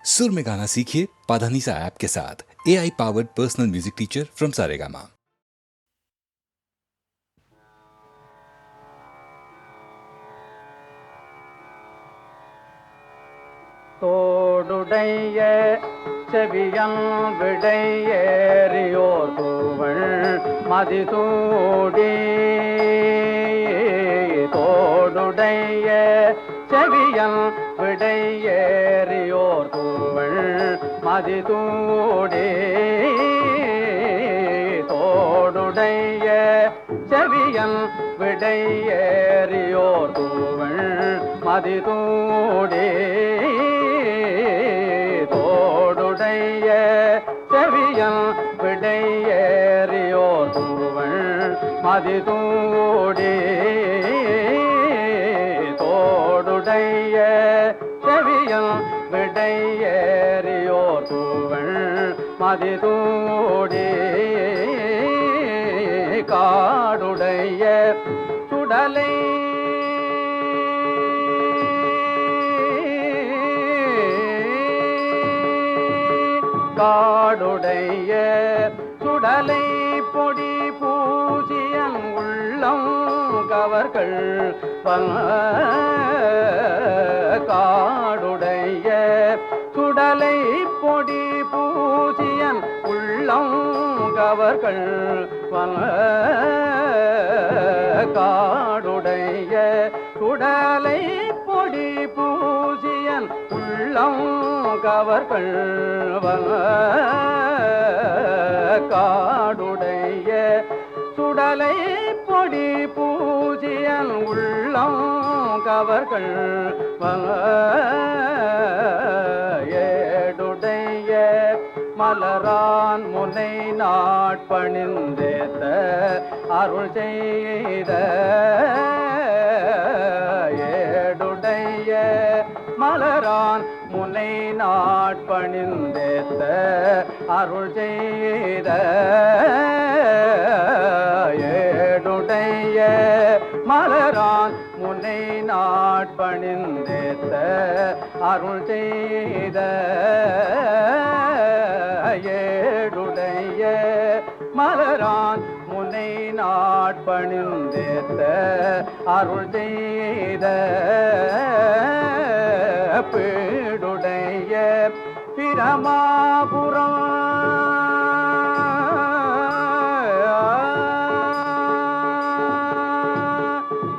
सुर में गाना सीखिए पाधानीसा ऐप के साथ। AI powered personal music teacher from Saregama. தோடுடைய செவியன் விடையேறியோர் தூவள் மதிசூடி தோடுடைய செவியன் விடையேறியோர் தூவள் மதிசூடி தோடுடைய செவியன் விடையேறியோர் தூவள் மதிசூடி தோடுடைய செவியன் விடையேறியோர் தூவள் மதிசூடி தோடுடைய செவியன் விடையேறியோர் தூவள் மதிசூடி காடுடைய சுடலை காடுடைய சுடலை பொடி பூஜியன் உள்ளம் கவர்கள் காடுடைய சுடலை பொடி பூஜியன் உள்ளம் கவர்கள் காடுடைய சுடலை பொடி பூஜியன் உள்ளம் கவர்கள் காடுடைய சுடலை பொடி பூஜியன் உள்ளம் கவர்கள் ஏடுடைய மலரான் முனை நாட்பணிந்தேத்த அருள் செய்த ஏடுடைய மலரான் முனை நாட்பணிந்தேத்த அருள் செய்த ஏடுடைய மலரான் முனை நாட்பணிந்தேத்த அருள் செய்த ஏடுடைய மலரான் முனை நாட்பணிந்தேத்த அருள் செய்த பீடுடைய பிரமாபுரம்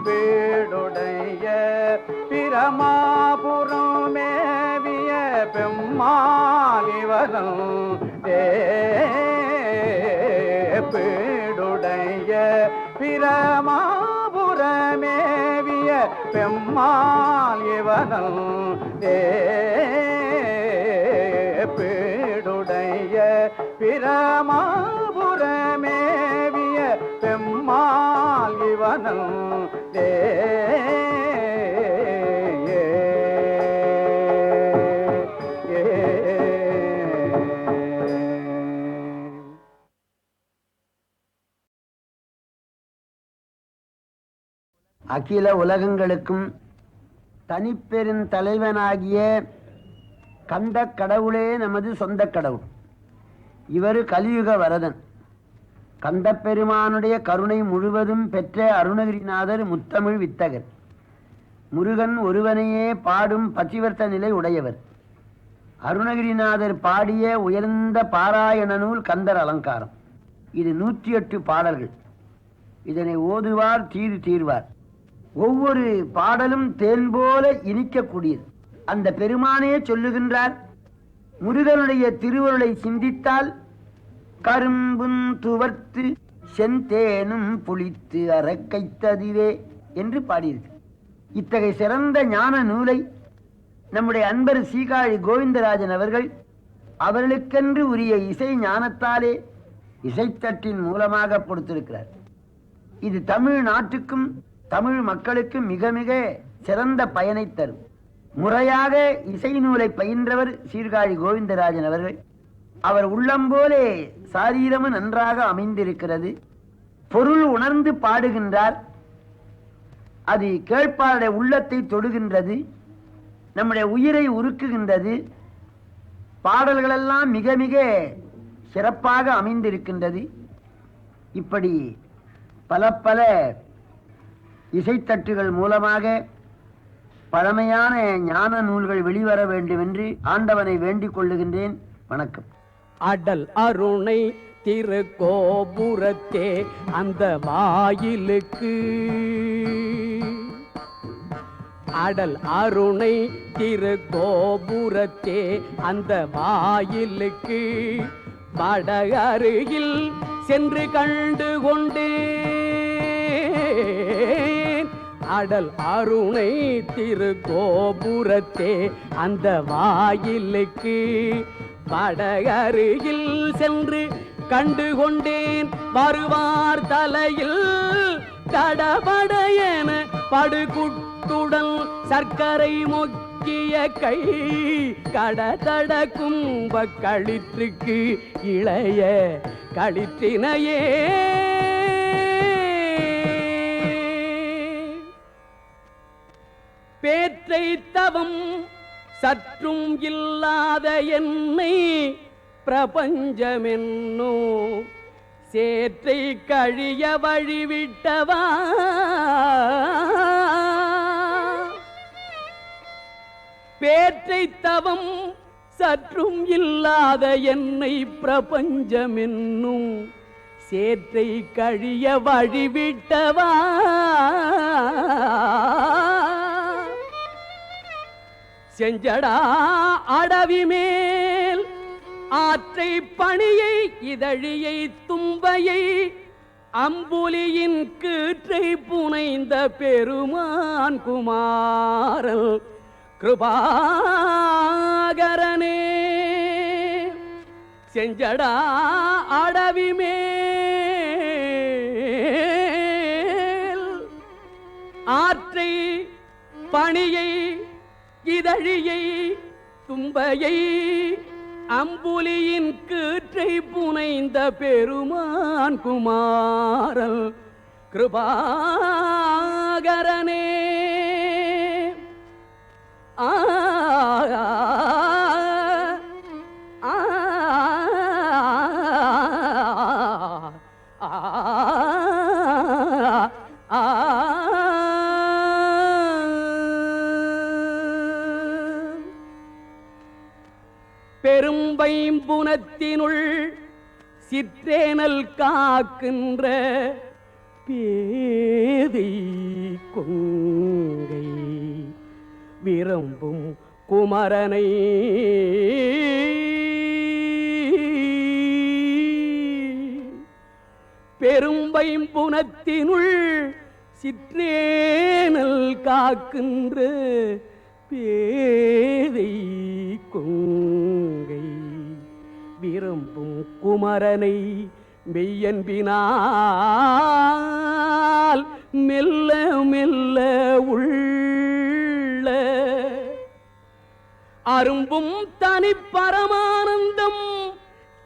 பீடுடைய பிரமாபுரம் மேவிய பெம்மாலிவரம் பீடுடைய பிரமாபுரமேவிய பெம்மால் இவனம் பீடுடைய பிரமாபுரமேவிய பெம்மால் இவனம் அகில உலகங்களுக்கும் தனிப்பெருந்தலைவனாகிய கந்த கடவுளே நமது சொந்த கடவுள். இவர் கலியுக வரதன். கந்த பெருமானுடைய கருணை முழுவதும் பெற்ற அருணகிரிநாதர் முத்தமிழ் வித்தகர். முருகன் ஒருவனையே பாடும் பற்றிவர்த்த நிலை உடையவர். அருணகிரிநாதர் பாடிய உயர்ந்த பாராயண நூல் கந்தர் அலங்காரம். இது 108 பாடல்கள். இதனை ஓதுவார் தீர்வார். ஒவ்வொரு பாடலும் தேன் போல இனிக்கக்கூடியது. அந்த பெருமானே சொல்லுகின்றார், முருகனுடைய திருவருளை சிந்தித்தால் கரும்பும் துவர்த்து செந்தேனும் புளித்து அறக்கைத்ததிவே என்று பாடியிருக்கு. இத்தகைய சிறந்த ஞான நூலை நம்முடைய அன்பர் சீகாழி கோவிந்தராஜன் அவர்கள் அவர்களுக்கென்று உரிய இசை ஞானத்தாலே இசைத்தட்டின் மூலமாக கொடுத்திருக்கிறார். இது தமிழ் நாட்டுக்கும் தமிழ் மக்களுக்கு மிக மிக சிறந்த பயனை தரும். முறையாக இசை நூலை பயின்றவர் சீர்காழி கோவிந்தராஜன் அவர்கள். அவர் உள்ளம் போலே சாரீரமும் நன்றாக அமைந்திருக்கிறது. பொருள் உணர்ந்து பாடுகின்றார். அது கேட்பாருடைய உள்ளத்தை தொடுகின்றது, நம்முடைய உயிரை உருக்குகின்றது. பாடல்கள் எல்லாம் மிக மிக சிறப்பாக அமைந்திருக்கின்றது. இப்படி பல பல இசைத்தட்டுகள் மூலமாக பழமையான ஞான நூல்கள் வெளிவர வேண்டும் என்று ஆண்டவனை வேண்டிக் கொள்ளுகின்றேன். வணக்கம். அடல் அருணை திருக்கோபுரத்தே அந்த வாயிலுக்கு, அடல் அருணை திருக்கோபுரத்தே அந்த வாயிலுக்கு வட அருகில் சென்று கண்டு கொண்டேன். அடல் அருணை திருக்கோபுரத்தே அந்த வாயிலுக்கு வட அருகில் சென்று கண்டு கொண்டேன். வருவார் தலையில் கடபடையென படுகுட்டுடன் சர்க்கரை மொக்கிய கை கடதட கும்ப களிற்றுக்கு இளைய களிற்றினையே. பேற்றை தவம் சற்றும் இல்லாத என்னை பிரபஞ்சமென்னோ சேற்றை கழிய வழிவிட்டவா. பேற்றை தவம் சற்றும் இல்லாத என்னை பிரபஞ்சமென்னும் சேற்றை கழிய வழிவிட்டவா. செஞ்சடா அடவி மேல் ஆற்றை பணியை இதழியை தும்பையை அம்புலியின் கீற்றை புனைந்த பெருமான் குமாரல் கிருபாகரனே. செஞ்சடா அடவி மேல் ஆற்றை பணியை இதழியை தும்பையை அம்புலியின் கீற்றை புனைந்த பெருமான் குமாரல் கிருபாகரனே. ஆ பெரும்பைம்புனத்தினுள் சிற்றேனல் காக்கின்ற பேதை கொங்கை விரும்பும் குமரனை பெரும்பைம்புனத்தினுள் சிற்றேனல் காக்கின்ற பேதை கொங்கை விரும்பும் குமரனை மெய்யன்பினால் மெல்ல மெல்ல உள்ள அரும்பும் தனி பரமானந்தம்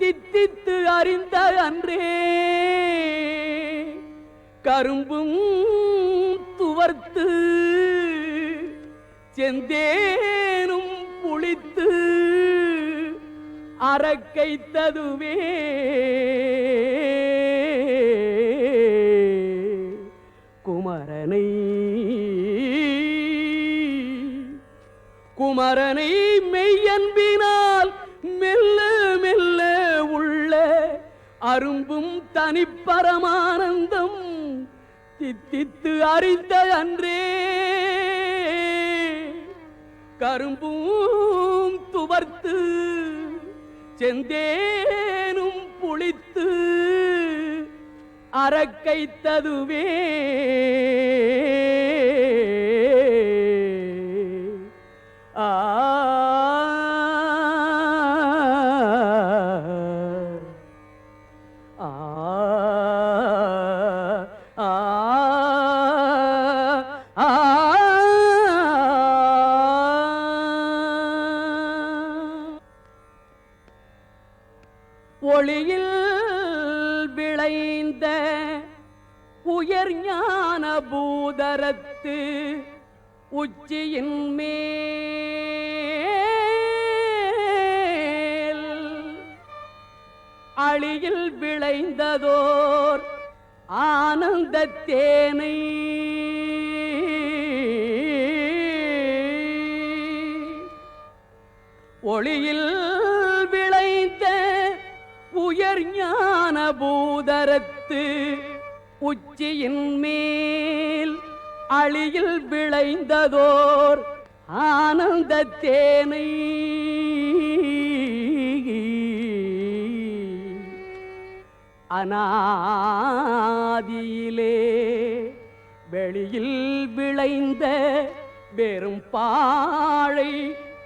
தித்தித்து அறிந்த அன்றே கரும்பும் துவர்த்து செந்தேனும் புளித்து அரக்கைத்ததுவே குமரனை குமரனை மெய்யன்பினால் மெல்ல மெல்ல உள்ள அரும்பும் தனி பரமானந்தம் தித்தித்து அறிந்த அன்றே கரும்பும் துவர்த்து செந்தேனும் புளித்து அரக்கைத்ததுவே ஆ ஒளியில் விளைந்த உயர் ஞான பூதரத்து உச்சியின் மேல் அழியில் விளைந்ததோர் ஆனந்த தேனை ஒளியில் விளைந்த உயர் ஞான பூதரத்து உச்சியின் மேல் அழியில் விளைந்ததோர் ஆனந்த தேனை அநாதியிலே வெளியில் விளைந்த வெறும் பாழை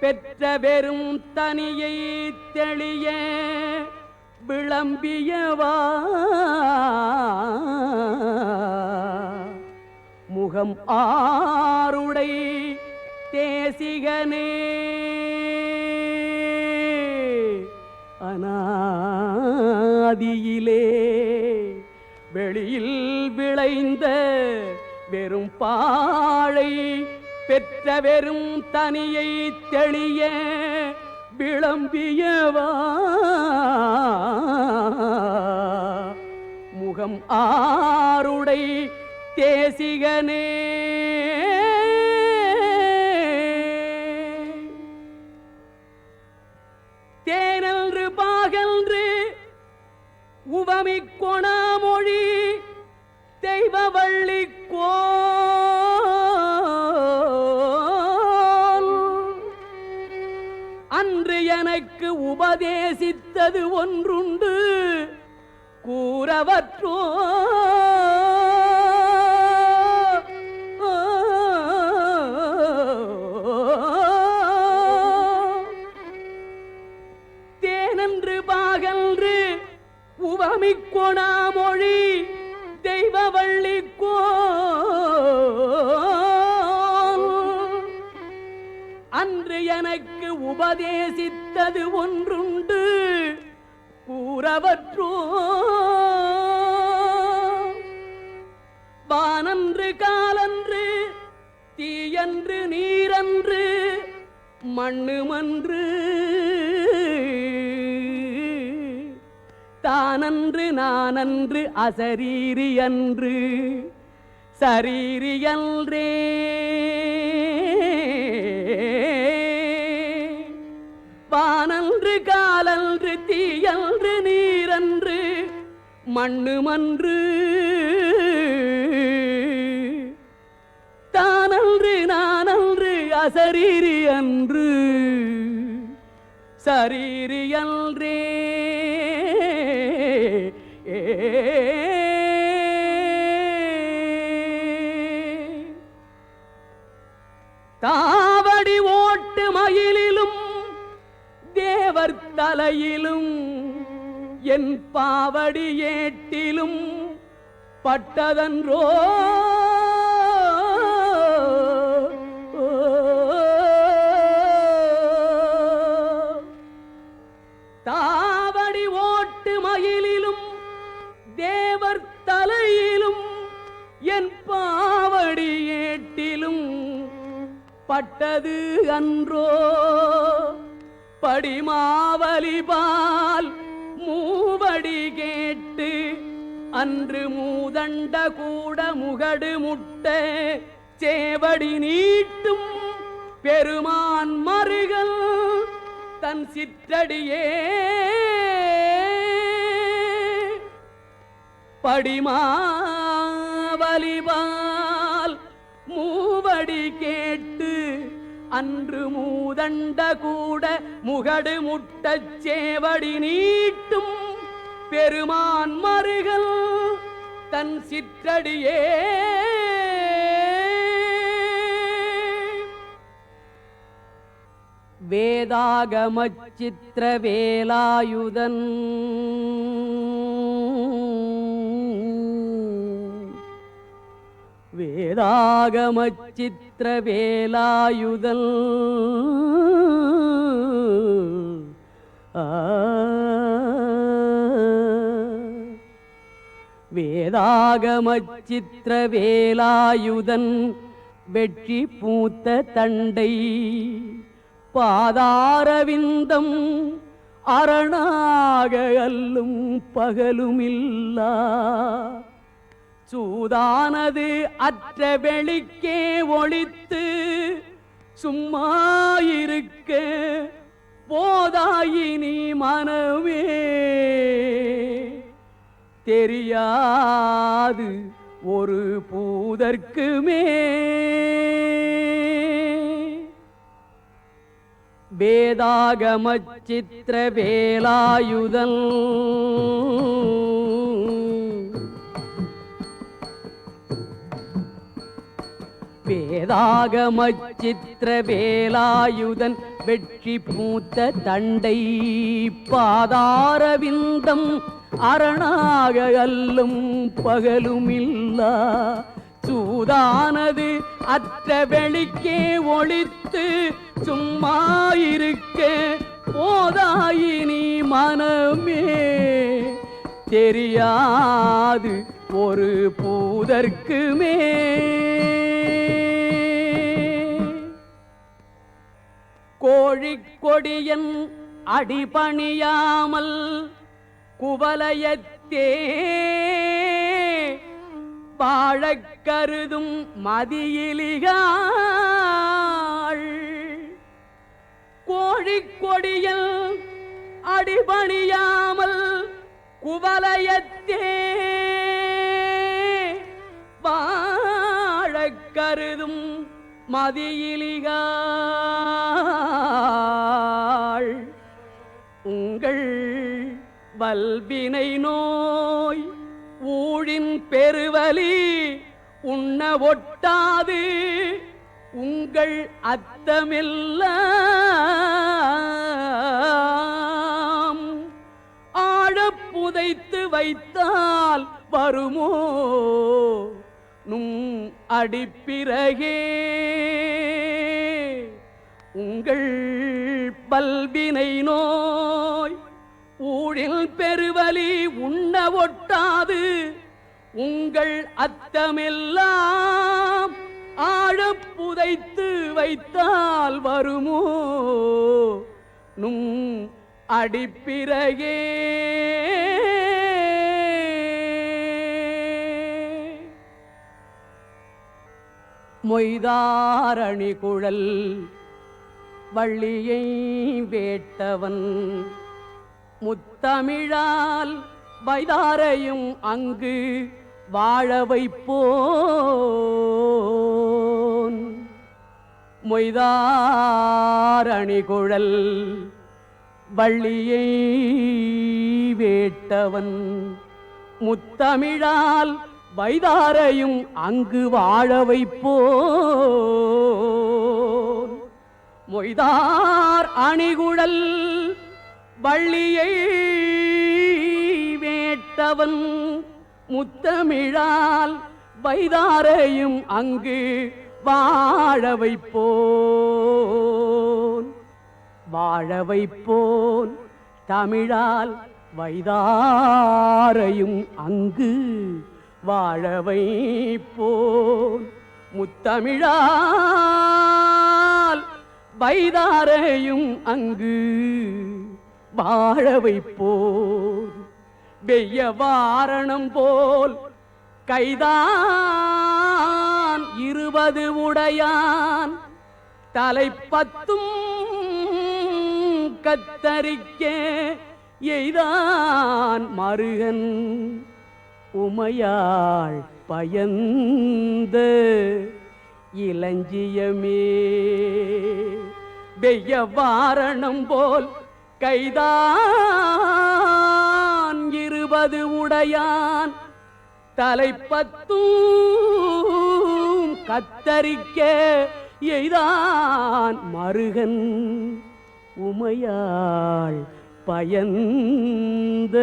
பெற்ற வெறும் தனியை தெளிய விளம்பியவா முகம் ஆருடை தேசிகனே அநாதியிலே வெளியில் விளைந்த வெறும் பாழை பெற்ற வெறும் தனியை தெளிய விளம்பியவா முகம் ஆருடை தேசிகனே தேனன்று பாகன்று உவமி கொணாமொழி தெய்வவள்ளி கோல் அன்று எனக்கு உபதேசித்தது ஒன்றுண்டு கூறவற்றோ தேனன்று பாகன்று உவமிக்கொணாமொழி தெய்வவள்ளி கோல் அன்று எனக்கு உபதேசித்தது ஒன்றுண்டு கூறவற்றோ வானன்று காலன்று தீயன்று நீரன்று மண்ணுமன்று தானன்று நானன்று அசரீரி அன்று சரீரியன்றே வானன்று காலன்று தீயன்று நீரன்று மண்ணுமன்று தானன்று நானன்று அசரீரி அன்று சரீரியன்றே தாவடி ஓட்டு மயிலிலும் தேவர் தலையிலும் என் பாவடி ஏட்டிலும் பட்டதன்றோ தாவடி ஓட்டு மயிலிலும் தேவர் தலையிலும் என் பாவடி ஏட்டிலும் பட்டது அன்றோ படிமாவலிபால் மூவடி கேட்டு அன்று மூதண்ட கூட முகடு முட்ட சேவடி நீட்டும் பெருமான் மருகல் தன் சிற்றடியே படிமாவலிபால் மூவடி கேட்டு அன்று மூதண்ட கூட முகடு முட்டச் சேவடி நீட்டும் பெருமான் மருகல் தன் சிற்றடியே வேதாகமச் சித்திர வேலாயுதன் வேதாகமச் சித்திர வேலாயுதன் வேதாகமச் சித்திர வேலாயுதன் வெற்றி பூத்த தண்டை பாதாரவிந்தம் அரணாக அல்லும் பகலுமில்லா சூதானது அற்ற வெளிக்கே ஒளித்து சும்மா இருக்க போதாயினி மனமே தெரியாது ஒரு பூதற்குமே வேதாகம சித்திர வேலாயுதன் வேதாகம சித்திர வேலாயுதன் வெற்றி பூத்த தண்டை பாதாரவிந்தம் அரணாக அல்லும் பகலுமில்லா சூதானது அற்ற வெளிக்கே ஒளித்து சும்மா இருக்க போதாயினி மனமே தெரியாது ஒரு பூதற்குமே கோழிக்கொடியன் அடிபணியாமல் குவலயத்தே வாழக் கருதும் மதியிலிகாள் கோழிக்கொடியல் அடிபணியாமல் குவலயத்தே வாழக் கருதும் மதியிலிகாள் உங்கள் வல்வினை நோய் ஊழின் பெருவலி உண்ண ஒட்டாது உங்கள் அத்தமெல்லாம் ஆழப் புதைத்து வைத்தால் வருமோ நும் அடிப்பிறகே உங்கள் பல்வினை நோய் ஊழில் பெருவலி உண்ண ஒட்டாது உங்கள் அத்தமெல்லாம் ஆழப் புதைத்து வைத்தால் வருமோ நும் அடிப்பிறகே மொய்தாரணி குழல் வள்ளியை வேட்டவன் முத்தமிழால் வைதாரையும் அங்கு வாழ வைப்போன் மொய்தாரணி குழல் வள்ளியை வேட்டவன் முத்தமிழால் வைதாரையும் அங்கு வாழ வைப்போன் மொய்தார் அணிகுழல் வள்ளியை வேட்டவன் முத்தமிழால் வைதாரையும் அங்கு வாழ வைப்போன் வாழ வைப்போன் தமிழால் வைதாரையும் அங்கு வாழ வைப்போன் முத்தமிழால் வைதாரையும் அங்கு வாழ வைப்போன் வெய்ய வாரணம் போல் கைதான் 20 உடையான் தலைப்பத்தும் கத்தரிக்க எய்தான் மருகன் உமையாள் பயந்த இளஞ்சியமே வெய்ய வாரணம் போல் கைதான் 20 உடையான் தலைப்பத்தும் கத்தரிக்க எய்தான் மருகன் உமையாள் பயந்த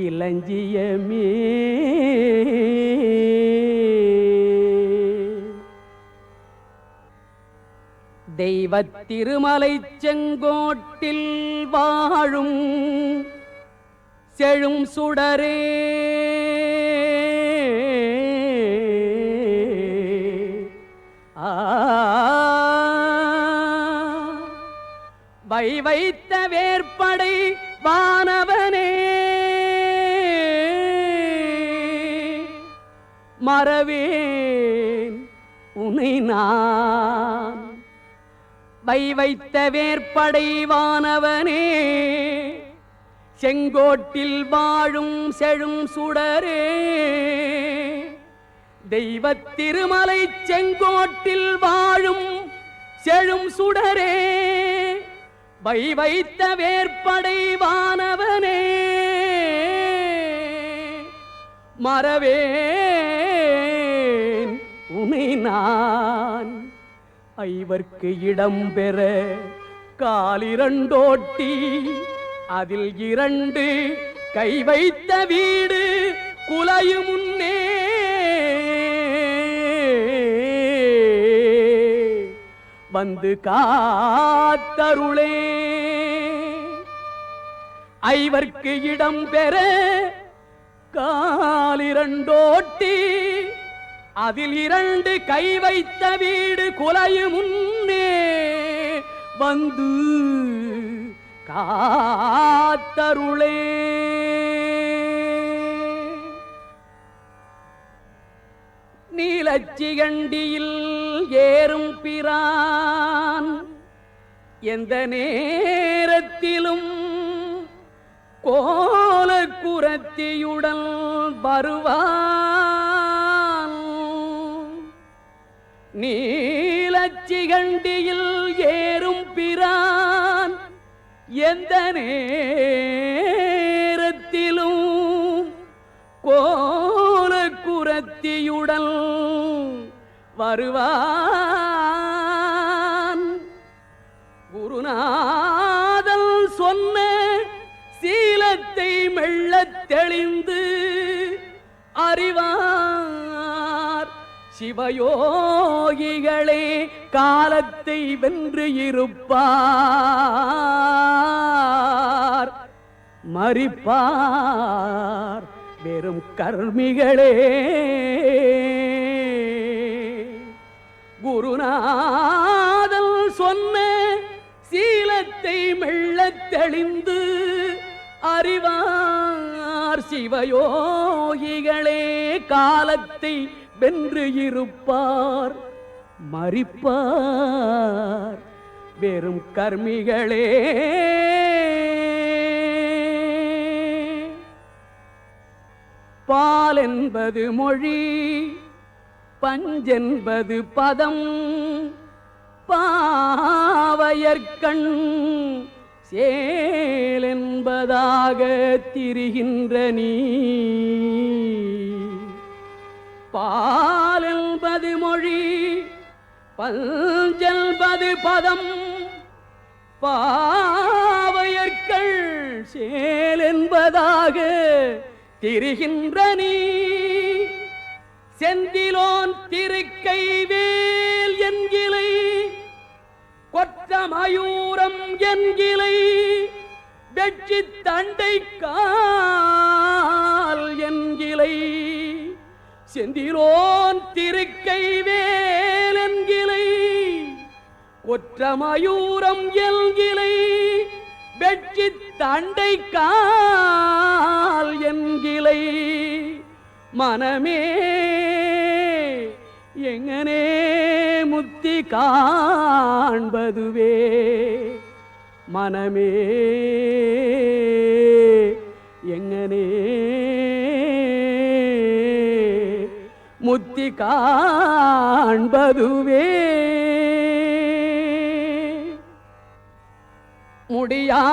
இளஞ்சியமே தெய்வத் திருமலை செங்கோட்டில் வாழும் செழும் சுடரே வைத்த வேற்படை வானவனே மறவேன் உனை நான். வைத்த வேற்படை வானவனே செங்கோட்டில் வாழும் செழும் சுடரே தெய்வத் திருமலை செங்கோட்டில் வாழும் செழும் சுடரே வைத்த வேற்படை வானவனே மறவேன் உனை நான். ஐவர்க்கு இடம் பெற காலிரண்டோட்டி அதில் 2 கை வைத்த வீடு குலையும் முன்னே வந்து காத்தருளே. ஐவர்க்கு இடம் பெற காலிரண்டோட்டி அதில் 2 கை வைத்த வீடு குலையும் முன்னே வந்து காத்தருளே. நீலச்சிகண்டியில் ஏறும் பிரான் எந்த நேரத்திலும் கோலக்குரத்தியுடன் வருவான். நீலச்சிகண்டியில் ஏறும் பிரான் எந்த நேரத்திலும் கோலக்குரத்தியுடன் வருவான். குருநாதல் சொன்ன சீலத்தை மெல்லத் தெளிந்து அறிவார் சிவயோகிகளே காலத்தை வென்று இருப்பார். மரிப்பார் வெறும் கர்மிகளே. குருநாதல் சொன்ன சீலத்தை மெல்லத் தெளிந்து அறிவார் சிவயோகிகளே காலத்தை வென்று இருப்பார். மரிப்பார் வெறும் கர்மிகளே. பால் என்பது மொழி பஞ்சென்பது பதம் பாவையர்கண் சேலென்பதாக திரிகின்ற நீ. பால் என்பது மொழி பஞ்சென்பது பதம் பாவையர்கள் சேலென்பதாக திரிகின்ற நீ. செந்திலோன் திருக்கை வேல் என்கிலை கொற்ற மயூரம் என்கிலை வெற்றி தண்டை கால் என்கிலை. செந்திலோன் திருக்கை வேல் என்கிலை கொற்ற மயூரம் என்கிலை வெற்றி தண்டை கால் என்கிலை. மனமே எங்கனே முத்தி காண்பதுவே. மனமே எங்கனே முத்தி காண்பதுவே. முடியா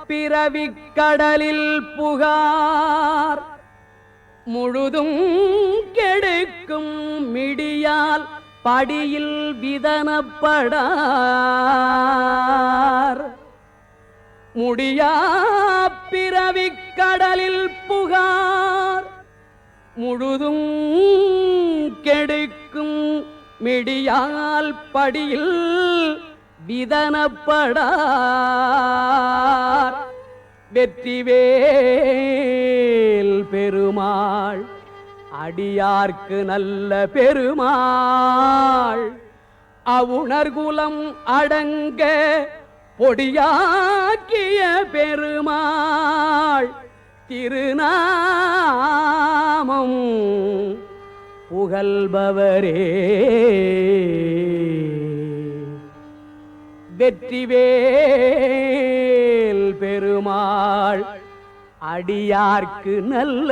பிறவிக் கடலில் புகார் முழுதும் கெடுக்கும் மிடியால் படியில் விதனப்படார். முடியா பிறவிக் கடலில் புகார் முழுதும் கெடுக்கும் மிடியால் படியில் விதனப்படார். வெற்றிவேல் பெருமாள் அடியார்க்கு நல்ல பெருமாள் அவுணர்குலம் அடங்க பொடியாக்கிய பெருமாள் திருநாமம் புகழ்பவரே வெற்றிவேல் பெருமாள் அடியார்க்கு நல்ல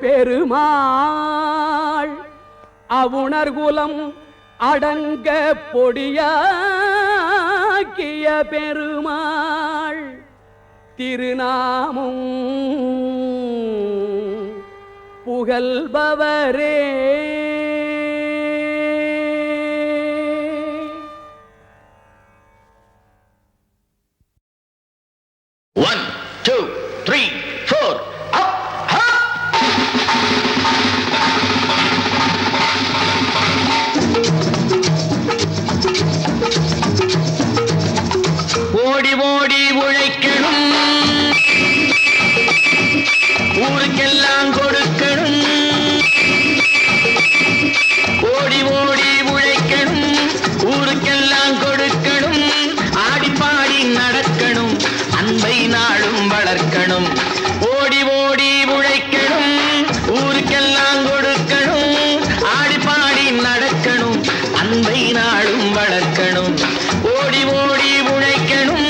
பெருமாள் அவுணர்குலம் அடங்க பொடியாக்கிய பெருமாள் திருநாமம் புகழ்பவரே. One, two, three, four, up, up. ஓடி ஓடி உழைக்கணும், ஊருக்கெல்லாம் கொடுக்கணும். ஓடி ஓடி உழைக்கணும், ஊருக்கெல்லாம் கொடுக்கணும். ஆடி பாடி நடக்கணும், அன்பை நாளும் வளர்க்கணும். ஓடி ஓடி உழைக்கணும், ஊருக்கெல்லாம் கொடுக்கணும். ஆடி பாடி நடக்கணும், அன்பை நாளும் வளர்க்கணும். ஓடி ஓடி உழைக்கணும்.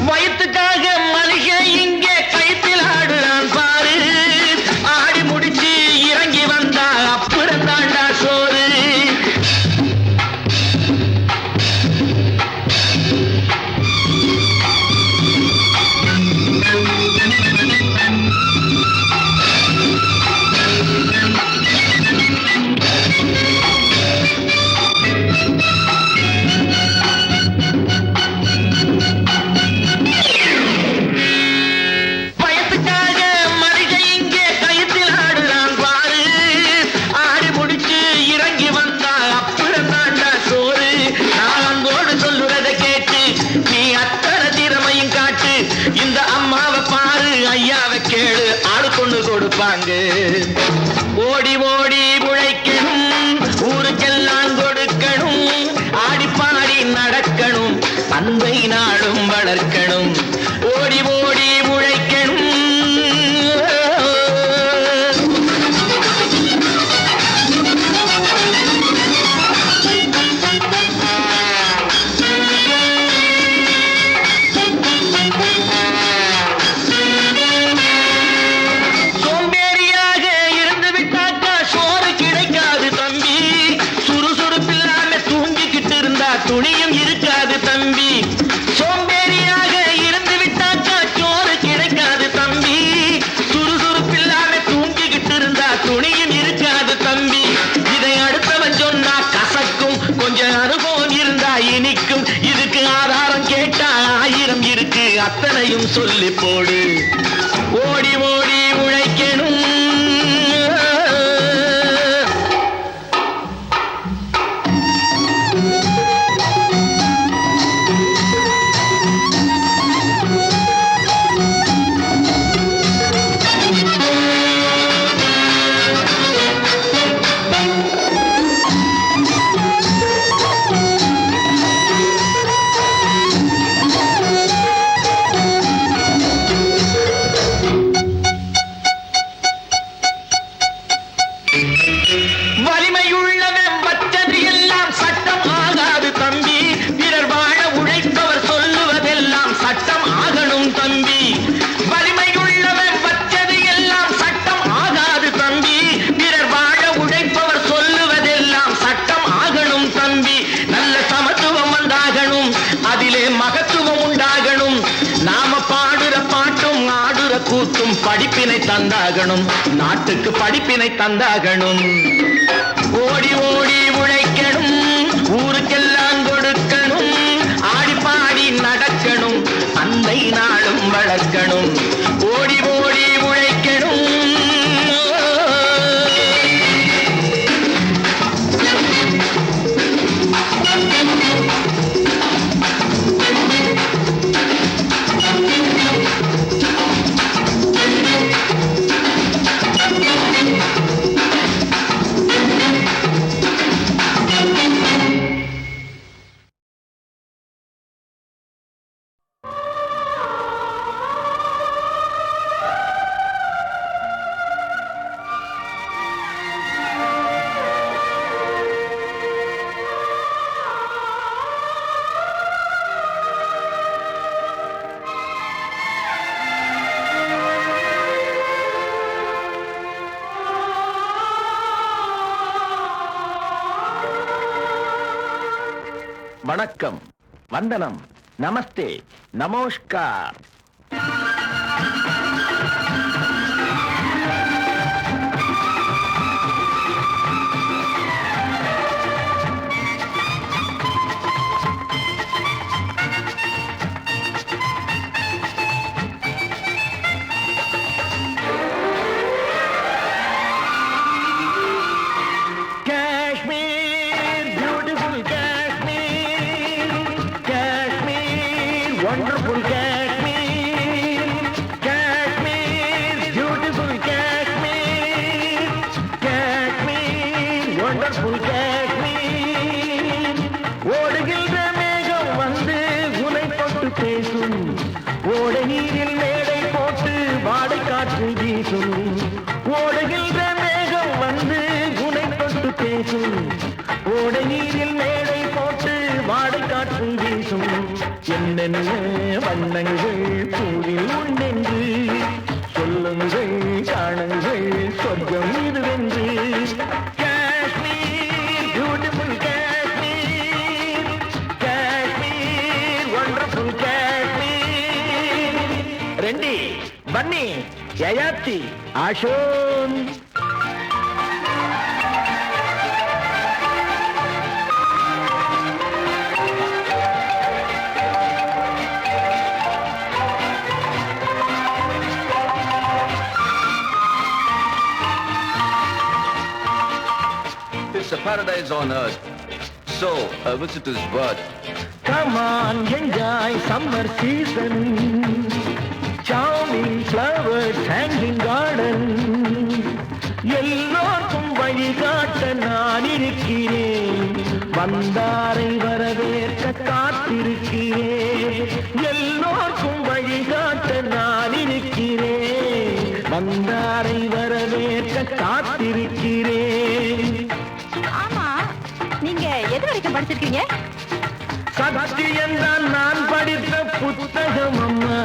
வயிற்றுக்காக மனுஷ இங்கே கைத்தில் ஆடுறான் பாரு. ஆடி முடிச்சு இறங்கி வந்தா அப்புறம் தாண்டா சோறு. வயசுக்காக மனுஷ இங்கே கைத்தில் ஆடுறான் பாரு. ஆடி முடிச்சு இறங்கி வந்தா அப்புறம் தாண்டா சோறு. நாளங்கோடு சொல்லுறதை கேட்டு நீ அத்தனை திறமையும் காட்டு. இந்த அம்மாவை பாரு, ஐயாவை கேளு, ஆடு கொண்டு கொடுப்பாங்க. ஓடி ஓடி உழைக்கணும், ஊருக்கெல்லாம் கொடுக்கணும். ஆடி பாடி நடக்கணும், அன்பை நாளும் வளர்க்கணும். ஓடி ஓடி உழைக்கணும். சோம்பேறியாக இருந்து விட்டாக்கா சோறு கிடைக்காது தம்பி. சுறுசுறுப்பில்லாம தூங்கிக்கிட்டு இருந்தா துணியும் இருக்காது தம்பி. சோம்பேறியாக இருந்து விட்டாக்கா சோறு கிடைக்காது தம்பி. சுறுசுறுப்பில்லாம தூங்கிக்கிட்டு இருந்தா துணியும் இருக்காது தம்பி. இதை அடுத்தவன் சொன்னா கசக்கும், கொஞ்சம் அனுபவம் இருந்தா இனிக்கும். இதுக்கு ஆதாரம் கேட்டா 1000 இருக்கு, அத்தனையும் சொல்லி போடு. ஓடி ஓடி உழைக்கணும். வலிமையுள்ளவன் வச்சது எல்லாம் சட்டம் ஆகாது தம்பி. பிறர் வாழ உழைப்பவர் சொல்லுவதெல்லாம் சட்டம் ஆகணும் தம்பி. வலிமையுள்ளவன் வச்சது எல்லாம் சட்டம் ஆகாது தம்பி. பிறர் வாழ உழைப்பவர் சொல்லுவதெல்லாம் சட்டம் ஆகணும் தம்பி. நல்ல சமத்துவம் உண்டாகணும், அதிலே மகத்துவம் உண்டாகணும். நாம பாடுற பாட்டும் ஆடுற கூத்தும் படிப்பினை தந்தாகணும், நாட்டுக்கு படிப்பினை தந்தாகணும். ஓடி ஓடி உழைக்கணும், ஊருக்கெல்லாம் கொடுக்கணும். ஆடி பாடி நடக்கணும், அன்பை நாளும் வளர்க்கணும். ஓடி ஓடி உழைக்கணும். வணக்கம், வந்தனம், நமஸ்தே, நமஸ்கார். Kashmir, beautiful Kashmir, Kashmir, wonderful Kashmir, Kashmir, beautiful Kashmir, Kashmir, wonderful Kashmir. ஓடுகின்ற மேகம் வந்து உனை தொட்டு பேசும், ஓடை நீரில் மேடை போட்டு வாடை காற்று வீசும். ஓடுகின்ற மேகம் வந்து உனை தொட்டு பேசும், ஓடை நீரில் மேடை போட்டு வாடை காற்று வீசும். என்னென்ன வண்ணங்கள் பூவில் உண்டென்று சொல்லுங்கள், காணுங்கள், சொர்க்கம் இதுவென்று. Kashmir, beautiful Kashmir, Kashmir, wonderful Kashmir. ரெண்டி, பன்னி, யயாத்தி, ஆஷோன். It's a paradise on earth, so a visitor's birth. Come on, enjoy summer season. Charming flowers, hanging garden. எல்லோருக்கும் வழிகாட்ட நான் இருக்கிறேன், வந்தாரை வரவேற்க காத்திருக்கிறேன். எல்லோருக்கும் வழிகாட்ட நான் இருக்கிறேன், வந்தாரை வரவேற்க காத்திருக்கிறேன். ஆமா, நீங்க எது வரைக்கும் படிச்சிருக்கீங்க? சத்தியம்தான் நான் படித்த புத்தகம் அம்மா,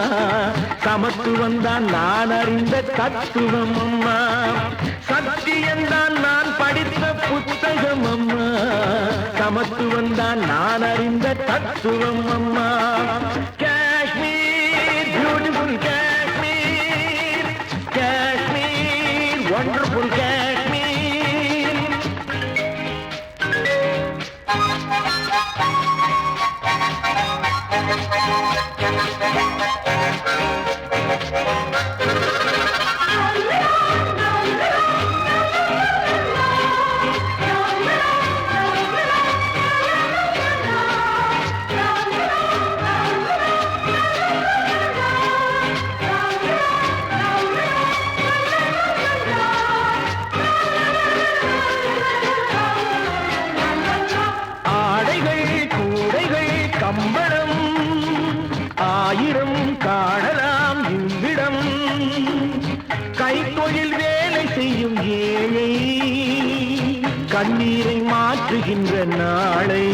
சமத்துவம் தான் நான் அறிந்த தத்துவம் அம்மா. சத்தியம்தான் நான் படித்த புத்தகம் அம்மா, சமத்துவம் தான் நான் அறிந்த தத்துவம் அம்மா. Kashmir, beautiful Kashmir, Kashmir, wonderful Kashmir. ஆடைகள், கூடைகள், கம்பளம் ஆயிரம் காணலாம் இவ்விடம். கைத்தொழில் வேலை செய்யும் ஏழை கண்ணீரை மாற்றுகின்ற நாளை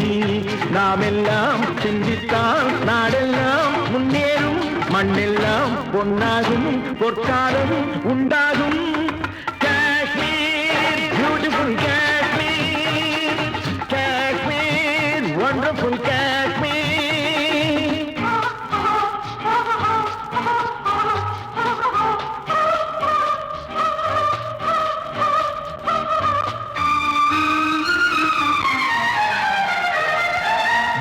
நாம் எல்லாம் சிந்தித்தால் நாடெல்லாம் முன்னேறும், மண்ணெல்லாம் பொன்னாகும், பொற்காலம் உண்டாகும். Kashmir, beautiful Kashmir, Kashmir, wonderful Kashmir.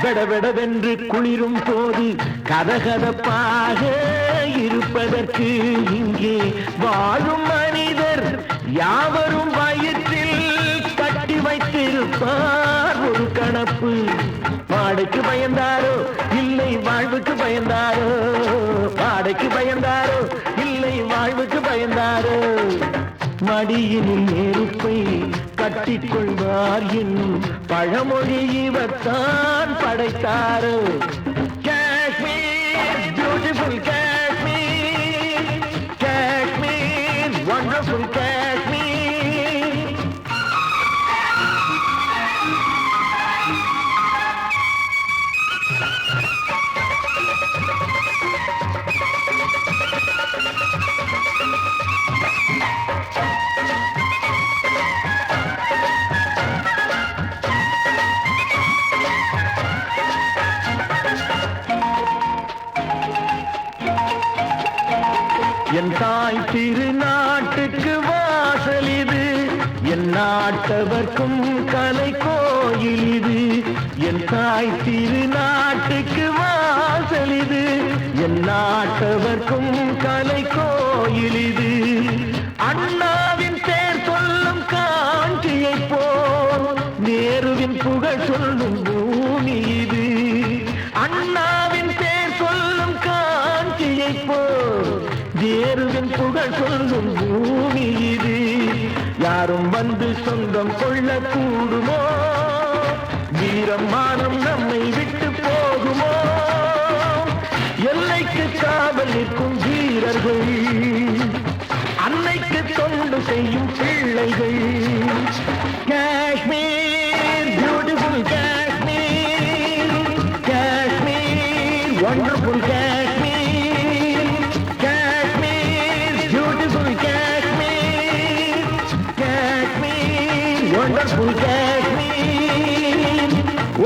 வெடவெடவென்று குளிரும் போது கதகதப்பாக இருப்பதற்கு இங்கே வாழும் மனிதர் யாவரும் வயிற்றில் கட்டி வைத்திருப்பார் ஒரு கணப்பு. பாடைக்கு பயந்தாரோ இல்லை வாழ்வுக்கு பயந்தாரோ, பாடைக்கு பயந்தாரோ இல்லை வாழ்வுக்கு பயந்தாரோ. மடியினில் நெருப்பை கட்டிக்கொள்வார் என்னும் பழமொழி இவர்தான் படைத்தாரோ. Kashmir, beautiful Kashmir, Kashmir, wonderful Kashmir. என் தாய் திருநாட்டுக்கு வாசல் இது, என் நாட்டவர்க்கும் கலை கோயில் இது. என் தாய் திருநாட்டுக்கு வாசல் இது, என் நாட்டவர்க்கும் கலை கோயில் இது. அண்ணாவின் பேர் சொல்லும் காஞ்சியை போல் நேருவின் புகழ் சொல்லும் பூமி இது. அண்ணாவின் பேர் சொல்லும் காஞ்சியை போல் நேருவின் புகழ் சொல்லும் பூமி இது. யாரும் வந்து சொந்தம் கொள்ள கூடுமோ? வீரம் மானம் நம்மை விட்டு போகுமோ? எல்லைக்கு காவல் நிற்கும் வீரர்கள், அன்னைக்கு தொண்டு செய்யும் பிள்ளைகள். Kashmir beautiful Kashmir, Kashmir wonderful Kashmir, Kashmir beautiful Kashmir, Kashmir wonderful Kashmir.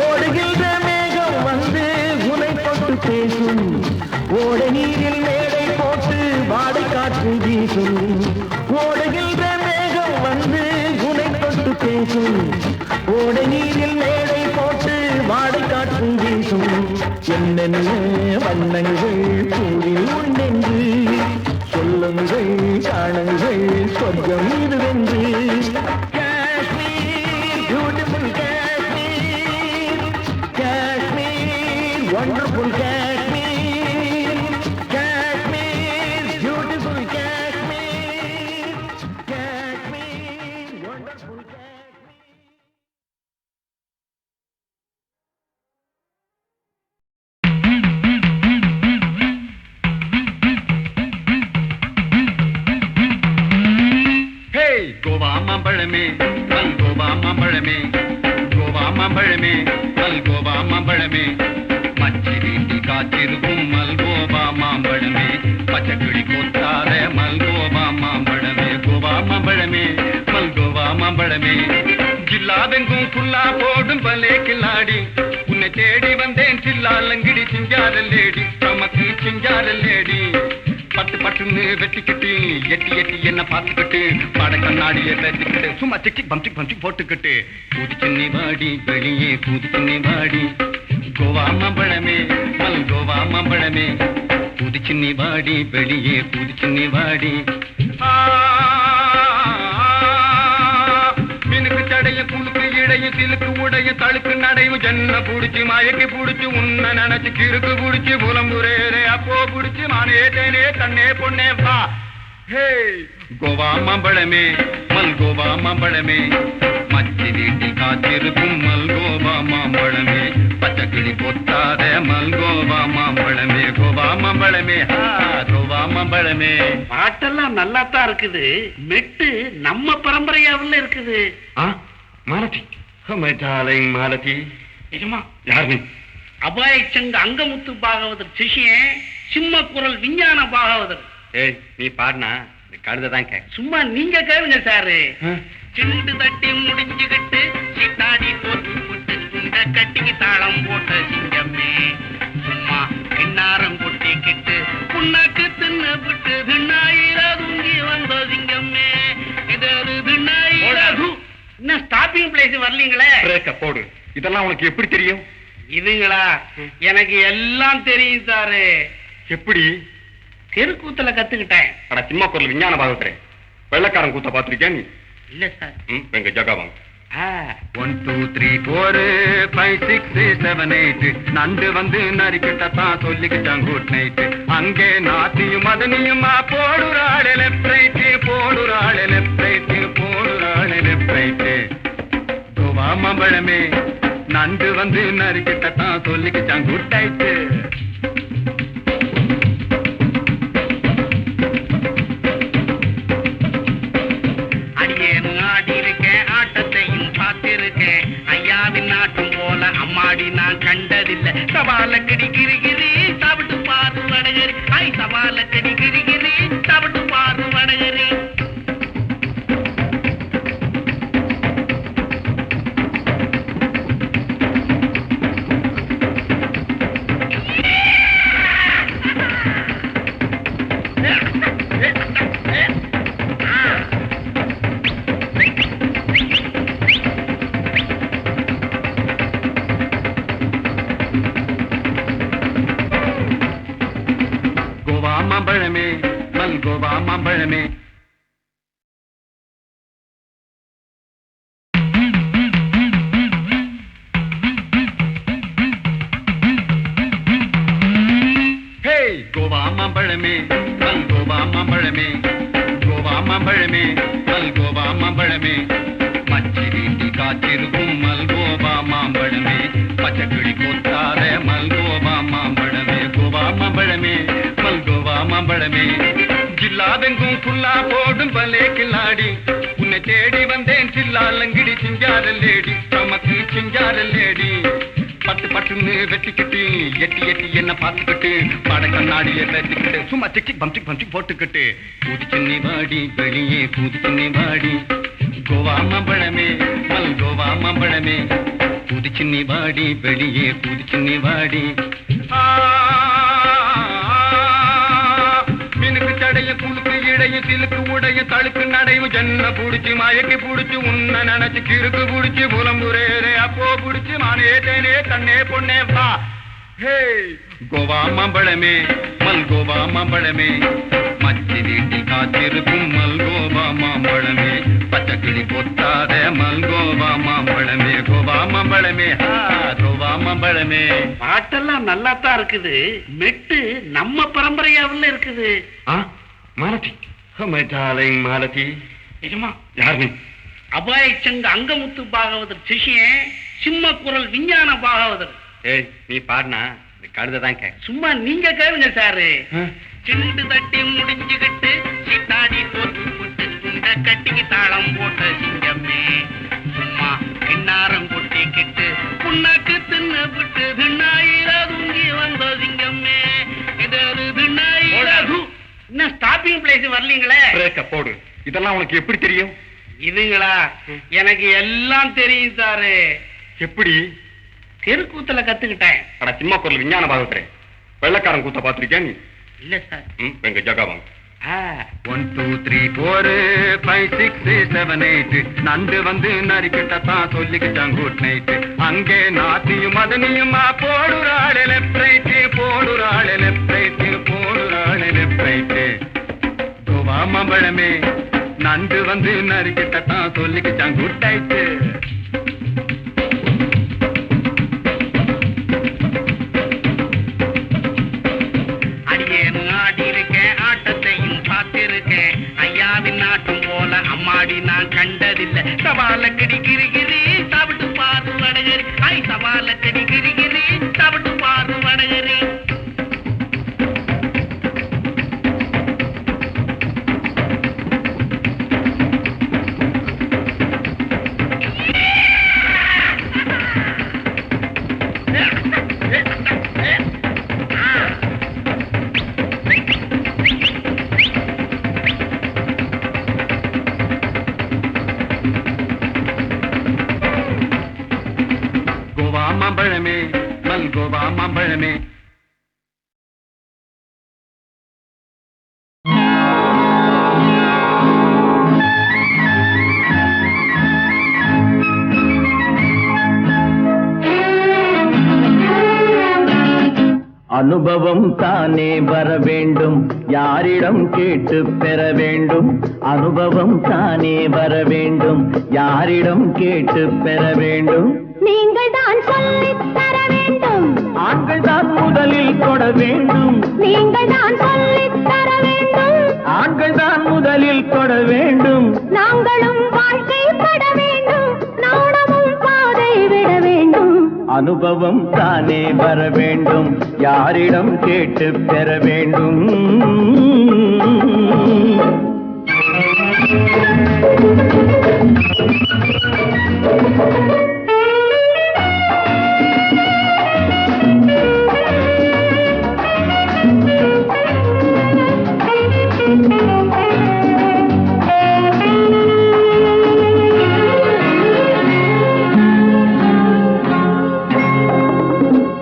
ஓடுகின்ற மேகம் வந்து உனை தொட்டு பேசும், ஓட நீரில் மேடை போட்டு வாடை காற்று வீசும். ஓடுகின்ற மேகம் வந்து உனை தொட்டு பேசும், ஓட நீரில் மேடை போட்டு வாடை காற்று வீசும். என்னென்ன வண்ணங்கள் பூவில் உண்டென்று சொல்லுங்கள், காணுங்கள் சொர்க்கம் இதுவென்று. Kashmir beautiful Kashmir, Kashmir wonderful Kashmir, Kashmir beautiful Kashmir, Kashmir wonderful Kashmir. Goa மாம்பழமே மல்கோவா மாம்பழமே, கோவா மாம்பழமே மல்கோவா மாம்பழமே, மச்சி வீட்டி காத்திருக்கும் மல்கோவா மாம்பழமே, பச்சைக்கிளி கொத்தாத மல்கோவா மாம்பழமே, கோவா மாம்பழமே மல்கோவா மாம்பழமே. ஜில்லாவெங்கும் புல்லா போடும் பலே கில்லாடி, உன்னை தேடி வந்தேன் சில்லாலங்கிடி சிங்காரல்லேடி, நமக்கு சிங்காரல்லேடி. பட்டு பட்டுன்னு வெட்டிக்கிட்டு எட்டி எட்டி என்ன பார்த்துக்கிட்டு பட கண்ணாடியை வச்சுக்கிட்டு சும்மா சிக்கி பம்சி பம்சி போட்டுக்கிட்டு கூதிச்சின்னி வாடி வெளியே கூதிச்சின்னி வாடி. கோவா மாம்பழமே மல்கோவா மாம்பழமே, கூதிச்சின்னி வாடி வெளியே கூதிச்சின்னி வாடி. மினுக்கு சடைய புழுக்கு இடைய சிலுக்கு உடைய தழுக்கு நடைவு ஜன்ன புடிச்சு மயக்கி புடிச்சு உன்ன நினைச்சு கிறுக்கு புடிச்சு புலம்புரேரே அப்போ புடிச்சு மானே தேனே கண்ணே பொண்ணே வா. ஹே கோவா மாம்பழமே மல்கோவா மாம்பழமே, மச்சி வீட்டில் காத்திருக்கும் மல்கோவா மாம்பழமே, பச்சைக்கிளி கொத்தாத மல்கோவா மாம்பழமே, கோவா மாம்பழமே கோவா மாம்பழமே. பாட்டெல்லாம் நல்லா தான் இருக்குது, மெட்டு நம்ம பரம்பரையாவில் இருக்குது. மாலதி மாலதி நிஜமா? யார் நீ? அபாய சங்க அங்கமுத்து பாகவதர் சிஷியன், சிம்ம குரல் விஞ்ஞான பாகவதர். ஏய் நீ பாடினா கழுதான் கேட்க. சும்மா நீங்க கேளுங்க சாரு. சிண்டு தட்டி முடிஞ்சுகிட்டு சித்தாடி போட்டு போட்டு இந்த கட்டிக்கு தாளம் போட்ட சிங்கமே, சும்மா கிண்ணாரம் கொட்டிக்கிட்டு புண்ணாக்கு தின்னு விட்டு திண்ணாயிரா தூங்கி வந்த சிங்கமே, இது திண்ணாயிரா. இன்னும் ஸ்டாப்பிங் பிளேஸ் வரலீங்களே. போடு. இதெல்லாம் உனக்கு எப்படி தெரியும்? இதுங்களா எனக்கு எல்லாம் தெரியும் சாரு. எப்படி? தெருக்கூத்துல கத்துக்கிட்டேன். அட சிம்ம குரல் விஞ்ஞான பாகவதரே, வெள்ளக்காரன் கூத்த பாத்திருக்கியா நீ? இல்ல சார். எங்க ஜகா வாங்க. 1 2 3 4 5 6 7 8 நண்டு வந்து நரிக்கிட்டத்தான் சொல்லிக்கிட்டான் குட் நைட். அங்கே நாத்தியும் மதனியுமா போடுறாள் லெஃப்ட் ரைட், போடுறாள் லெஃப்ட் ரைட், போடுறாள் லெஃப்ட் ரைட். கோவா மாம்பழமே நண்டு வந்து நரிக்கிட்டத்தான் சொல்லிக்கிட்டான் குட் நைட். அம்மாடி நான் கண்டதில்லை, சவால கடி கிரிகிரி சாப்பிட்டு பாரு வடகரி, ஐ சவால கடி கிரிகிரி சாப்பிட்டு பாரு வடகரி. மாம்பழமே கோவா மாம்பழமே மல்கோவா மாம்பழமே கோவா மாம்பழமே மல்கோவா மாம்பழமே மச்சி வீட்டில் காத்திருக்கும் மல்கோவா மாம்பழமே பச்சைக்கிளி கொத்தாத மல்கோவா மாம்பழமே கோவா மாம்பழமே மல்கோவா மாம்பழமே ஜில்லாவெங்கும் புல்லா போடும் பலே கில்லாடி உன்னை தேடி வந்தேன் சில்லாலங்கிடி சிங்காரல்லேடி நமக்கு சிங்காரல்லேடி பட்டு பட்டுன்னு வெட்டிக்கிட்டு எட்டி எட்டி என்ன பார்த்துக்கிட்டு பட கண்ணாடியை வெட்டிக்கிட்டு சும்மா சிக்கி பம்சி போட்டுக்கிட்டு பூதிச்சு நீ வாடி வெளியே பூதிச்சு நீ வாடி கோவா மாம்பழமே மல்கோவா மாம்பழமே பூதிச்சு நீ வாடி வெளியே பூதிச்சு நீ வாடி மினுக்கு தடைய புழுக்கு இடைய சிலுக்கு உடைய தழுக்கு நடைவு ஜன்ன புடிச்சு மயக்கி புடிச்சு உன்ன நினைச்சு கிறுக்கு புடிச்சு புலம்புரேரே அப்போ புடிச்சு மானே தேனே தன்னே பொண்ணே வா ஹே கோவா மாம்பழமே மல்கோவா மாம்பழமே மச்சி வீட்டில் காத்திருக்கும் மல்கோவா மாம்பழமே பச்சைக்கிளி கொத்தாத மல்கோவா மாம்பழமே கோவா மாம்பழமே கோவா மாம்பழமே பாட்டெல்லாம் நல்லா தான் இருக்குது மெட்டு நம்ம பரம்பரையாவில் இருக்குது மாலதி மாலதி நிஜமா யார் நீ அபாய சங்க அங்கமுத்து பாகவதர் சிஷியன் சிம்ம குரல் விஞ்ஞான பாகவதர் ஏய் நீ பாடுனா கழுதான் கேட்க சும்மா நீங்க கேளுங்க சாரு சிண்டு தட்டி முடிஞ்சுகிட்டு சித்தாடி தோத்து போட்டு இந்த கட்டிக்கு தாளம் போட்ட சிங்கமே சும்மா கிண்ணாரம் கொட்டிக்கிட்டு புண்ணாக்கு தின்னு விட்டு திண்ணாயிர தூங்கி வந்த சிங்கமே இது திண்ணாயிர இன்னும் ஸ்டாப்பிங் பிளேஸ் வரலீங்களே போடு இதெல்லாம் உனக்கு எப்படி தெரியும் இதுங்களா எனக்கு எல்லாம் தெரியும் சாரு எப்படி தெருக்கூத்துல கத்துக்கிட்டேன் அட சிம்ம குரல் விஞ்ஞான பாகவதரே வெள்ளக்காரன் கூத்த பாத்திருக்கியா நீ இல்ல சார் எங்க ஜகாவாங்க 1 2 3 4 5 6 7 8 நண்டு வந்து நரிக்கிட்டத்தான் சொல்லிக்கிட்டான் குட் நைட் அங்கே நாத்தியும் மதனியுமா போடுறாள் லெஃப்ட் ரைட் போடுறாள் லெஃப்ட் ரைட் போடுறாள் லெஃப்ட் ரைட் கோவா மாம்பழமே நண்டு வந்து நரிக்கிட்டத்தான் சொல்லிக்கிட்டான் குட் நைட் அம்மாடி நான் கண்டதில்லை சவால கடி கிரிகிரி சாப்பிட்டு பாரு வடகரி ஐ சவால கடி கிரிகிரி சாப்பிட்டு பாரு வடகரி மாம்பழமே மல்கோவா மாம்பழமே அனுபவம் தானே வர வேண்டும் யாரிடம் கேட்டு பெற வேண்டும் அனுபவம் தானே வர வேண்டும் யாரிடம் கேட்டு பெற வேண்டும் நீங்கள் தான் சொல்லித் தர வேண்டும் ஆண்கள் தான் முதலில் தொட வேண்டும் நீங்கள் தான் சொல்லித் தர வேண்டும் ஆண்கள் தான் முதலில் தொட வேண்டும் நாங்களும் வாழ்க்கைப்பட வேண்டும் நாணமும் பாதை விட வேண்டும் அனுபவம் தானே வர வேண்டும் யாரிடம் கேட்டு பெற வேண்டும்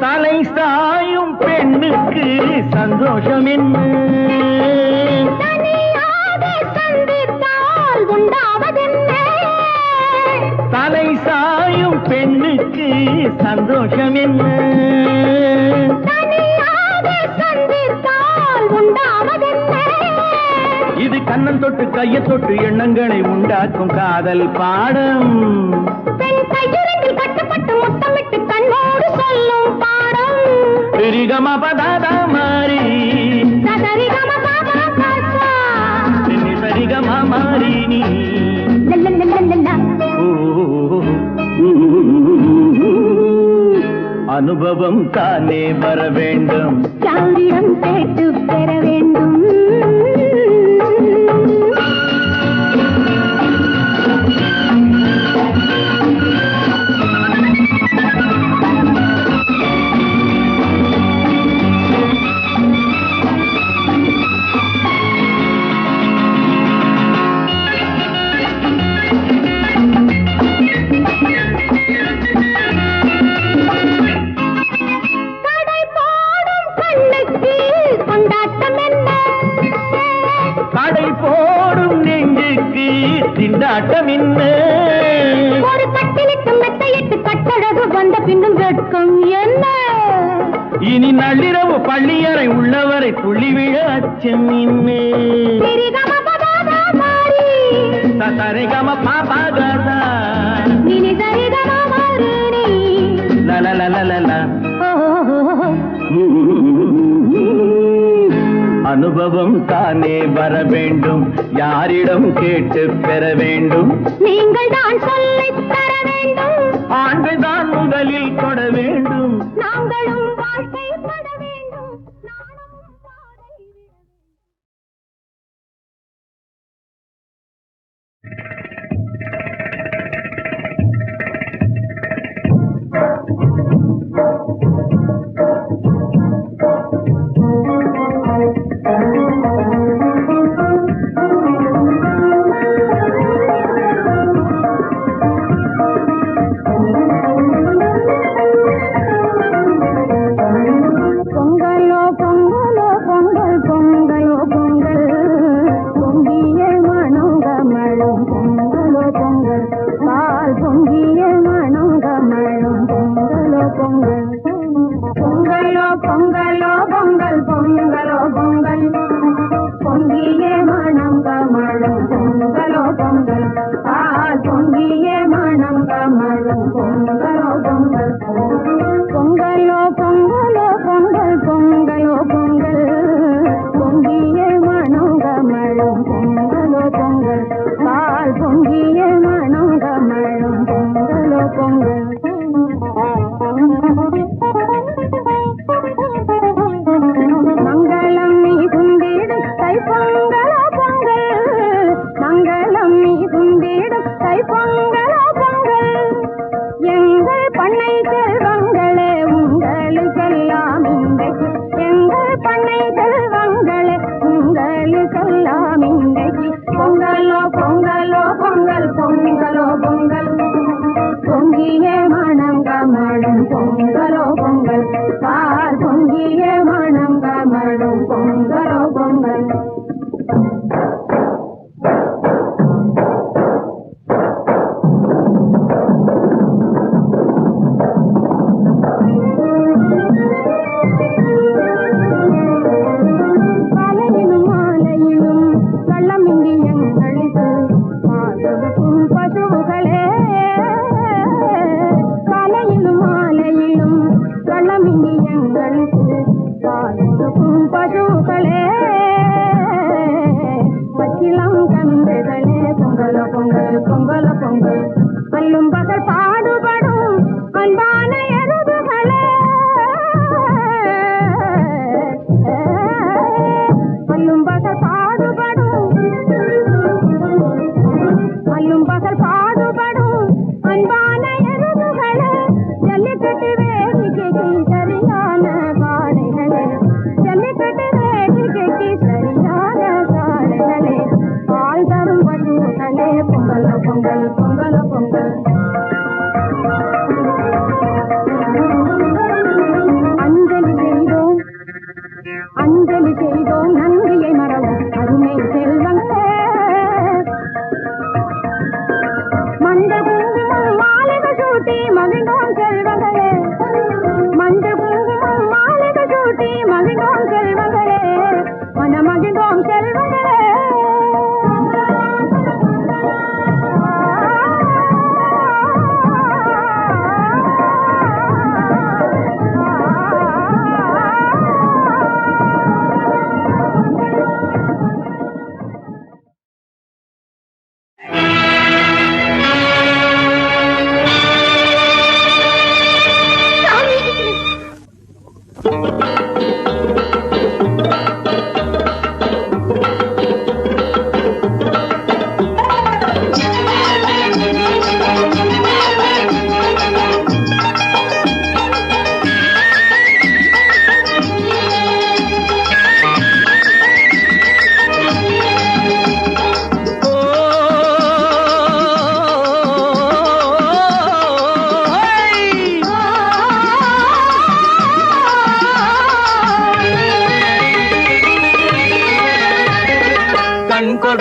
தலை சாயும் பெண்ணுக்கு சந்தோஷம் என்ன தனியாக சந்தித்தால் உண்டாவதென்ன தலை சாயும் பெண்ணுக்கு சந்தோஷம் என்ன தனியாக சந்தித்தால் உண்டாவதென்ன தொட்டு கையை தொட்டு எண்ணங்களை உண்டாக்கும் காதல் பாடம். பெண் கையிரண்டில் கட்டுப்பட்டு முத்தமிட்டு கண்ணோடு சொல்லும் பாடம். ரிகம பதாதா மாறி சதரிகம பாபா பாசா சரிகம மாறி நீ லல்லல்லல்லல்லா. அனுபவம் தானே வர வேண்டும், யாரிடம் கேட்டு பெற வேண்டும். கடை போடும் நெஞ்சுக்கு திண்டாட்டம் என்ன? ஒரு கட்டிலிட்டு மெத்தையிட்டு கட்டழகு வந்த பின்னும் வெட்கம் என்ன? இனி நள்ளிரவு பள்ளியறை உள்ளவரை புள்ளி விழ அச்சம் இன்னே. சரிகம பாபா கதா லலலலலலா. அனுபவம் தானே வர வேண்டும், யாரிடம் கேட்டு பெற வேண்டும். நீங்கள் தான் சொல்லித் தர வேண்டும், ஆண்கள் தான் முதலில் தொட வேண்டும். நாங்களும் வாழ்க்கைப்பட வேண்டும். நானும் பாதை பொங்கலோ பொங்கலோ பொங்கல் பொங்கலோ பொங்கல் பொங்கிய மனம் கமழும் பொங்கலோ பொங்கல் பால் பொங்கிய மனம் கமழும் பொங்கலோ பொங்கல். பொங்கலோ பொங்கலோ பொங்கல் பொங்கலோ பொங்கல் பொங்கிய மனம் கமழும் பொங்கலோ பொங்கல் பால் பொங்கிய மனம் கமழும் பொங்கலோ பொங்கல். பொங்கலோ பொங்கலோ பொங்கல் பொங்கலோ பொங்கல் பொங்கிய மனம் கமழும் பொங்கலோ பொங்கல் பால் பொங்கிய மனம் கமழும் பொங்கலோ பொங்கல். மங்களம் நீ குந்திடும் தை பொங்கலோ பொங்கல், மங்களம் நீ குந்திடும் தை பொங்கலோ பொங்கல். எங்கள் பண்ணை செல்வங்களே உங்களுக்கெல்லாம் இன்றைக்கு, எங்கள் பண்ணை செல்வங்களே உங்களுக்கெல்லாம் இன்றைக்கு. பொங்கலோ பொங்கலோ பொங்கல் பொங்கலோ பொங்கல் பொங்கிய மனம் கமழும் பொங்கலோ பொங்கல் பால் பொங்கிய மனம் கமழும் பொங்கலோ பொங்கல். காலையிலும் மாலையிலும் கள்ளமின்றி எங்களுக்கு பால் கொடுக்கும் பசுவுகளே. காலையிலும் மாலையிலும் கள்ளமின்றி எங்களுக்கு பால் கொடுக்கும் பசுவுகளே. பச்சிலம் கன்றுகளே பொங்கலோ பொங்கல் பொங்கலோ பொங்கல் அல்லும் பகல் பாடுபடும் அன்பான எருதுகளே. அல்லும் பகல் பாடுபடும் அல்லும் பகல் பாடுபடும் அன்பான எருதுகளே. ஜல்லிக்கட்டு வேடிக்கைக்கு சரியான காளைகளே, ஜல்லிக்கட்டு வேடிக்கைக்கு சரியான காளைகளே. பால் தரும் பசுகளே பொங்கலோ பொங்கல் பொங்கலோ பொங்கல். அஞ்சலி செய்தோம் அஞ்சலி செய்தோம் நன்றியை மறவோம் அருமை செல்வங்களே. மஞ்ச குங்குமம் மாலைகள் சூட்டி மகிழ்ந்தோம் செல்வங்களே. மஞ்ச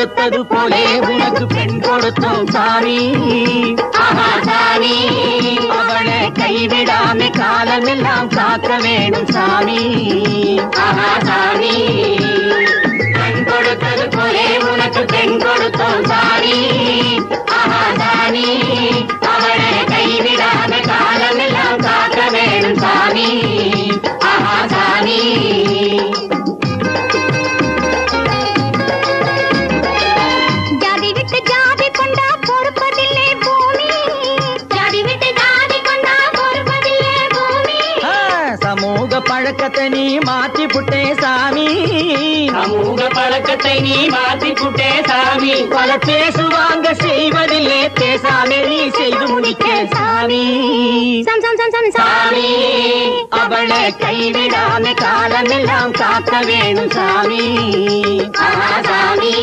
கொடுத்தது போலே உனக்கு பெண் கொடுத்தோம் சாமி. ஆஹா சாமி, அவளை கைவிடாம காலமெல்லாம் காக்க வேணும் சாமி. ஆஹா சாமி, பெண் கொடுத்தது போலே உனக்கு பெண் கொடுத்தோம் சாமி. ஆஹா சாமி, அவளை கைவிடாம காலமெல்லாம் காக்க வேணும் சாமி. ஆஹா சாமி. ஜாதி விட்டு ஜாதி கொண்டா பொறுப்பதில்லை பூமி. ஜாதி விட்டு ஜாதி கொண்டா பொறுப்பதில்லை பூமி. சமூக பழக்கத்தை நீ மாற்றி புட்டே சாமி. சமூக பழக்கத்தை நீ மாற்றி புட்டே சாமி. பல பேசுவாங்க செய்வதில்லை பேசாமே நீ செய்து முடிக்க சாமி. சாமி, அவளை கைவிடாம காலமெல்லாம் காக்க வேணும் சாமி. சாமி,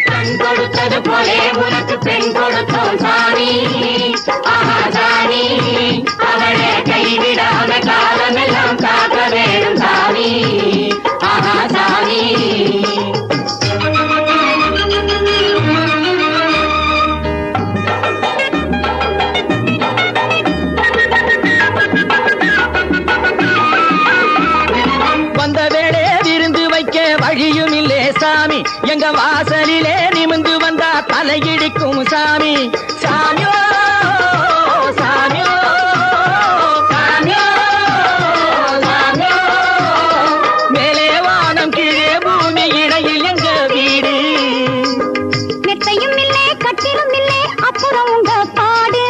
பெண் கொடுத்தது போலே உனக்கு பெண் கொடுத்தோம் சாமி. ஆஹா சாமி, அவளை கைவிடாம காலமெல்லாம் காக்க வேணும் சாமி. ஆஹா சாமி. வந்த வேளே விருந்து வைக்க வழியும் இல்லே சாமி. எங்க வாசலிலே நிமிந்து வந்தா தலையிடிக்கும் சாமி. சாமியோ சாமியோ சாமியோ சாமியோ, மேலே வானம் கீழே பூமி இடையில் எங்க வீடு. நெத்தையும் இல்லே கட்டிலும் இல்லே அப்புறம் உங்க பாடு.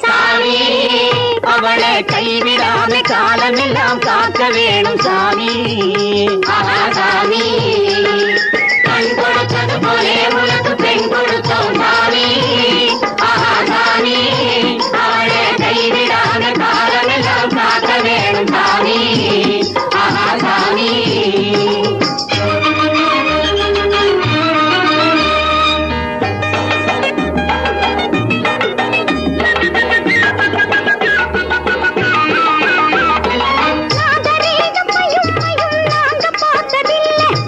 சாமி, அவளை கைவிடாம காலமெல்லாம் காக்க வேணும் சாமி. ஆஹா சாமி, பெண் கொடுத்தது போலே உனக்கு பெண் கொடுத்தோம் சாமி. ஆஹா சாமி, அவளை கைவிடாம காலமெல்லாம் காக்க வேணும் சாமி. ஆஹா சாமி.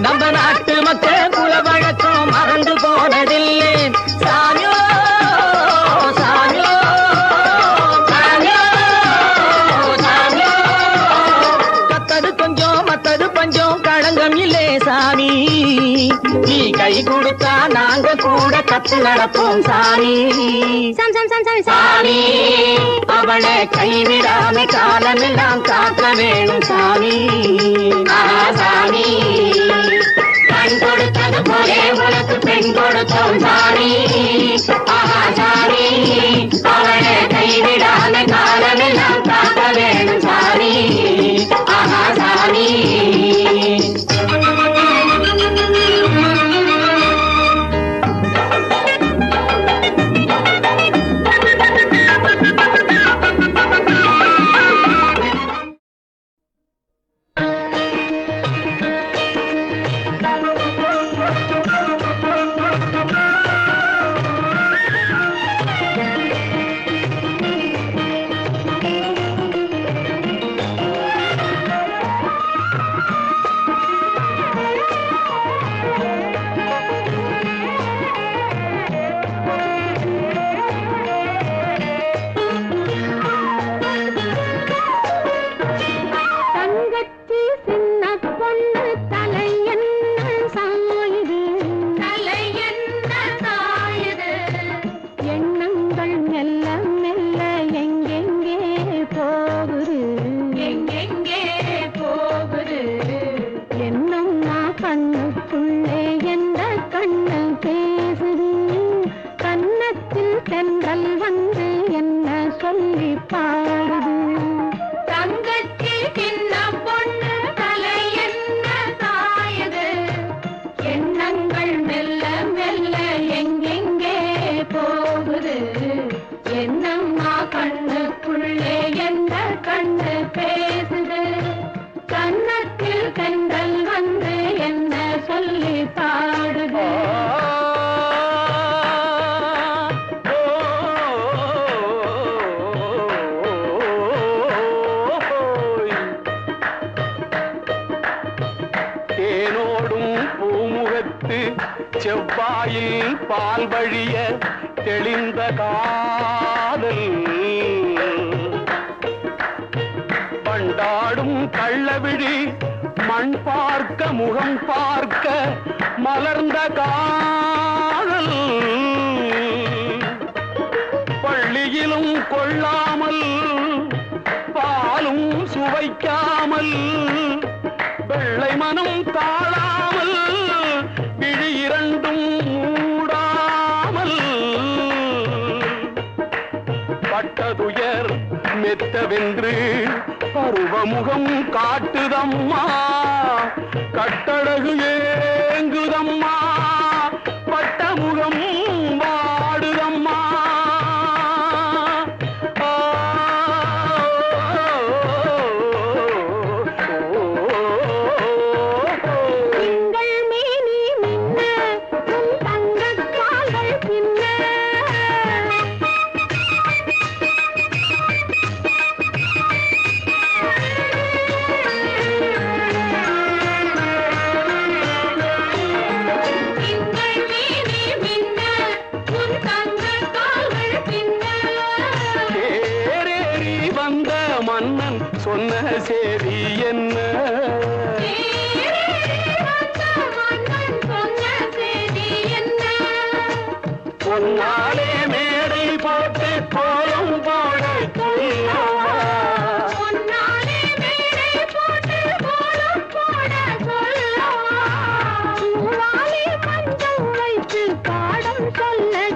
நம்ம நாட்டு மக்கள் குல வழக்கம் மறந்து போனதில்லை சாமியோ சாமியோ சாமியோ சாமியோ. கத்தது கொஞ்சம் மத்தது பஞ்சம் களங்கம் இல்லே சாமி. நீ கை கொடுத்தா நாங்க கூட கத்து நடப்போம் சாமி. சாமி, அவளை கைவிடாம காலமெல்லாம் காக்க வேணும் சாமி. ஆஹா சாமி, பெண் கொடுத்தது போலே உனக்கு பெண் கொடுத்தோம் சாமி. ஆஹா சாமி, அவளை கைவிடாம காலமெல்லாம் காக்க வேணும் சாமி. ஆஹா சாமி. செவ்வாயில் பால் வழிய தெளிந்த காதல் பண்டாடும் கள்ளவிழி மண் பார்க்க முகம் பார்க்க மலர்ந்த காதல் பள்ளியிலும் கொள்ளாமல் பாலும் சுவைக்காமல் வெள்ளை மனம் தாழாமல் விழி இரண்டும் மூடாமல் பட்டதுயர் மெத்தவென்று பருவமுகம் காட்டுதம்மா கட்டழகு ஏங்குதம்மா பட்டமுகம் வாடுதம்மா மன்னன் சொன்ன சேரி என்ன பொன்னாலே மேடை போட்டு கோலம் போட பாடம் சொல்ல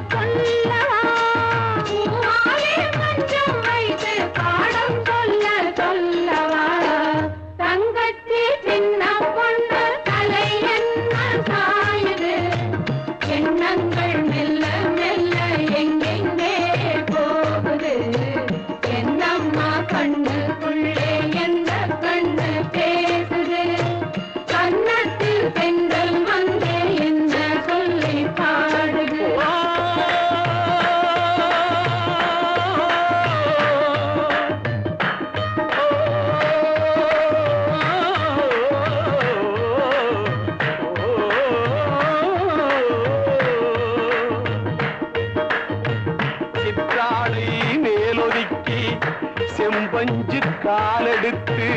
செம்பஞ்சு காலெடுத்து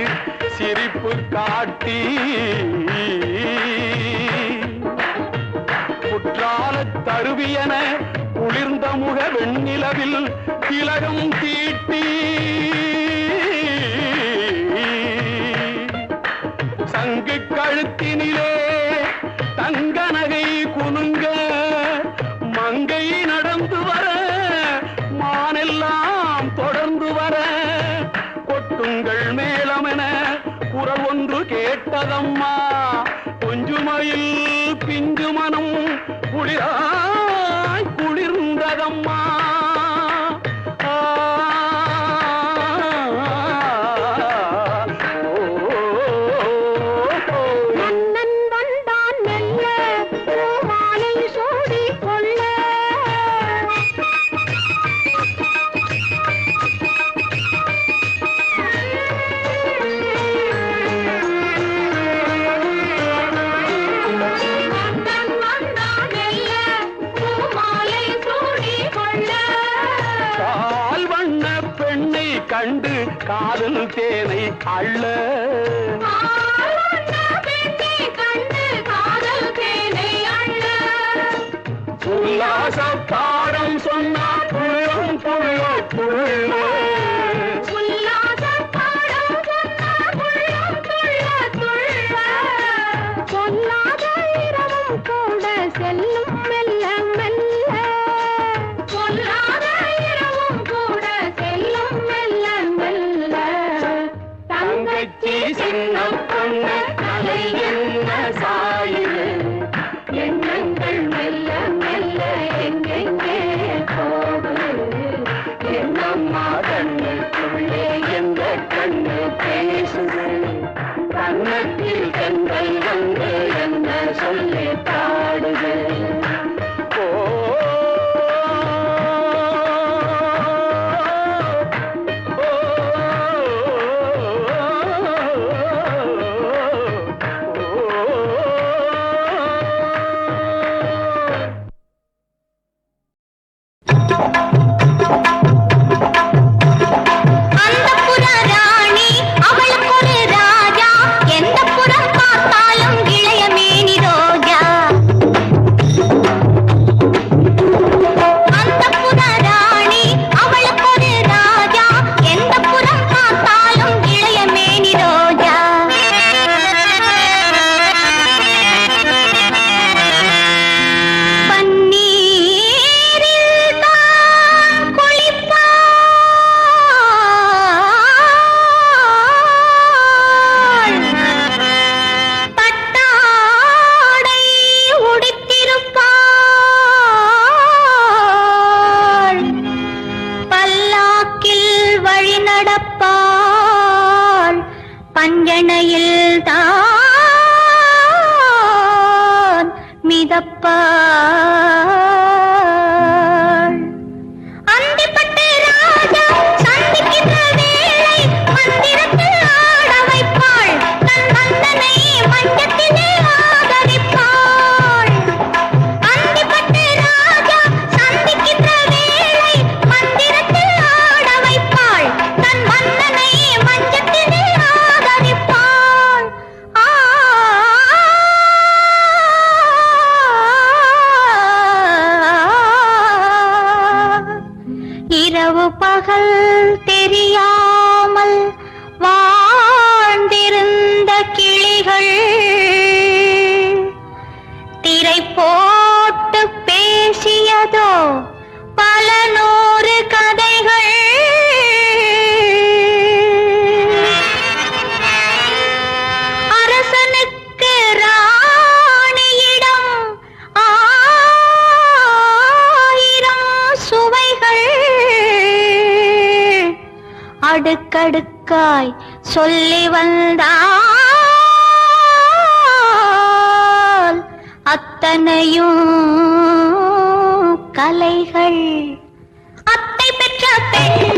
சிரிப்பு காட்டி குற்றால தருவியன குளிர்ந்த முக வெண்ணிலவில் திலகம் தீட்டி சங்கு கழுத்தினிலே தங்க நகை குலுங்க மங்கை நடந்து வர மானெல்லாம் தொடர்ந்து வர கொட்டுங்கள் மேளமென குரல் ஒன்று கேட்டதம்மா கொஞ்சுமையில் பிஞ்சு மனம் குளிராய் குளிர்ந்ததம்மா கண்டு காதல் தேனை அள்ள உல்லாச பாடம் சொன்னார் புள்ளும் புள்ள புள்ள சொல்லாத இரவும் கூட செல்லும் மெல்ல மெல்ல சொல்லாத இரவும் கூட செல்லும் மெல்ல மெல்ல தங்கச்சி சின்ன பொண்ணு தலை என்ன சாயிரு எண்ணங்கள் மெல்ல மெல்ல எங்கெங்கே போகுது என்னம்மா கண்ணுக்குள்ளே எந்த கண்ணு பேசுது கண்ணத்தில் கண்கள் வந்து என்ன சொல்லி பாடுது வீணையில் தான் மிதப்பாள். அந்திப்பட்டு ராஜா சந்திக்கின்ற வேளை மந்திரத்தில் ஆட வைப்பாள். தன் மந்தனை மஞ்சத்திலே ஆதரிப்பாள். அந்திப்பட்டு ராஜா சந்திக்கின்ற வேளை மந்திரத்தில் ஆட வைப்பாள். தன் மந்தனை மஞ்சத்திலே ஆதரிப்பாள். இரவு பகல் தெரியாமல் வாழ்ந்திருந்த கிளிகள் திரை போட்டு பேசியதோ பல நூறு கதைகள். அரசனுக்கு ராணியிடம் ஆயிரம் சுவைகள் அடுக்கடுக்காய் சொல்லி வந்தால் அத்தனையும் கலைகள். அத்தை பெற்ற பெண்